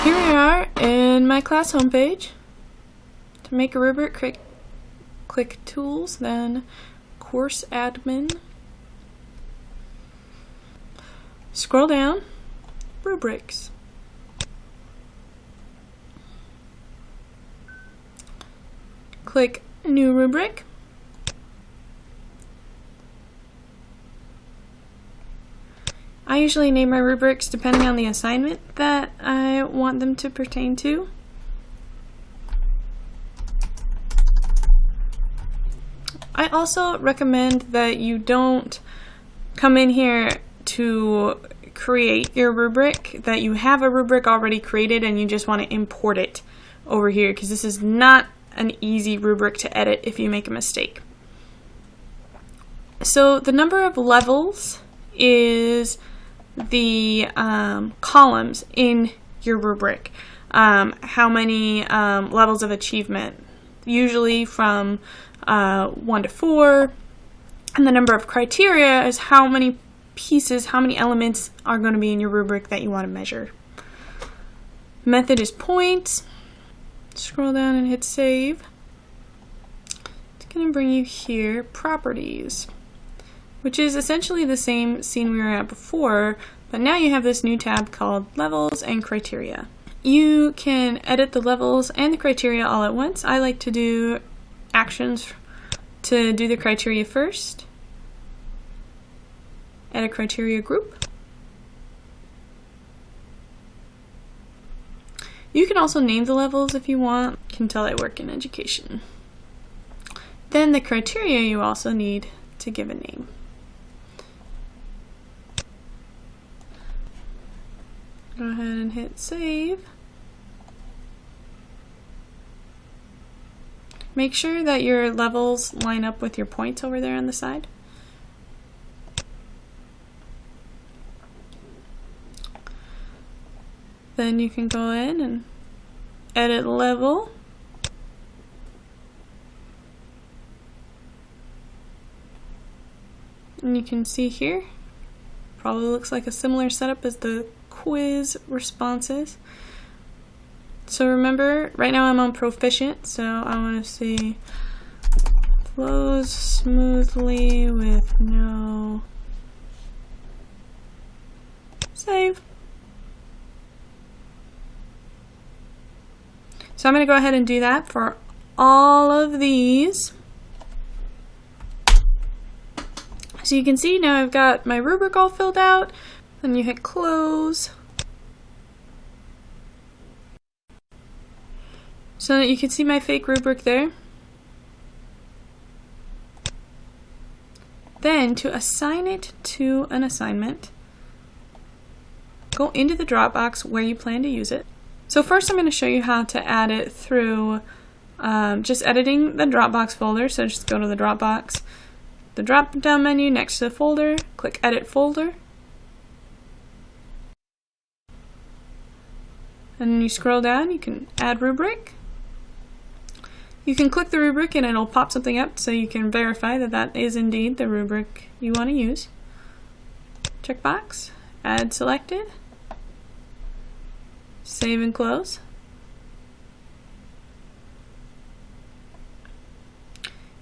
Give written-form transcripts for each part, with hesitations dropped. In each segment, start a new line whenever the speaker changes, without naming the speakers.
Here we are in my class homepage. To make a rubric, click Tools, then Course Admin. Scroll down, Rubrics. Click New Rubric. I usually name my rubrics depending on the assignment that I want them to pertain to. I also recommend that you don't come in here to create your rubric, that you have a rubric already created and you just want to import it over here, because this is not an easy rubric to edit if you make a mistake. So the number of levels is the columns in your rubric. How many levels of achievement, usually from 1 to 4, and the number of criteria is how many pieces, how many elements are going to be in your rubric that you want to measure. Method is points. Scroll down and hit save. It's going to bring you here, properties, which is essentially the same scene we were at before, but now you have this new tab called Levels and Criteria. You can edit the levels and the criteria all at once. I like to do actions to do the criteria first. Edit criteria group. You can also name the levels if you want. You can tell I work in education. Then the criteria you also need to give a name. Go ahead and hit save. Make sure that your levels line up with your points over there on the side. Then you can go in and edit level. And you can see here, probably looks like a similar setup as the quiz responses. So remember, right now I'm on proficient, so I want to see flows smoothly with no save. So I'm going to go ahead and do that for all of these. So you can see now I've got my rubric all filled out. Then you hit close. So that you can see my fake rubric there. Then to assign it to an assignment, go into the Dropbox where you plan to use it. So first I'm going to show you how to add it through just editing the Dropbox folder. So just go to the Dropbox, the drop down menu next to the folder, click Edit Folder. And you scroll down, you can add rubric. You can click the rubric and it'll pop something up so you can verify that that is indeed the rubric you want to use. Checkbox, add selected, save and close.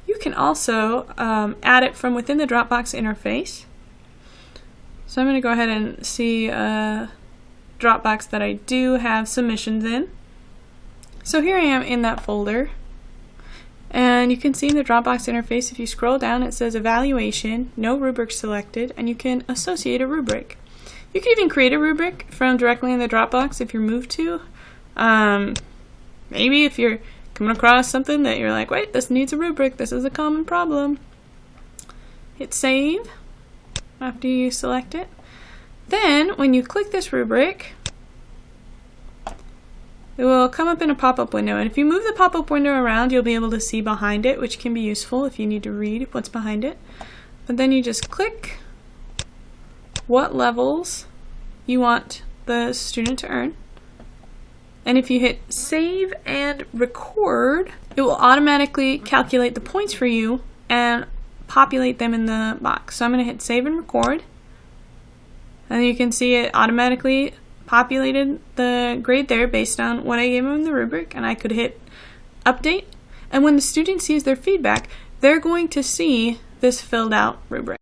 You can also add it from within the Dropbox interface. So I'm going to go ahead and see Dropbox that I do have submissions in. So here I am in that folder, and you can see in the Dropbox interface, if you scroll down, it says evaluation, no rubric selected, and you can associate a rubric. You can even create a rubric from directly in the Dropbox if you're moved to. Maybe if you're coming across something that you're like, wait, this needs a rubric, this is a common problem. Hit save after you select it. Then, when you click this rubric, it will come up in a pop-up window, and if you move the pop-up window around, you'll be able to see behind it, which can be useful if you need to read what's behind it. But then you just click what levels you want the student to earn. And if you hit save and record, it will automatically calculate the points for you and populate them in the box. So I'm going to hit save and record. And you can see it automatically populated the grade there based on what I gave them in the rubric, and I could hit update. And when the student sees their feedback, they're going to see this filled out rubric.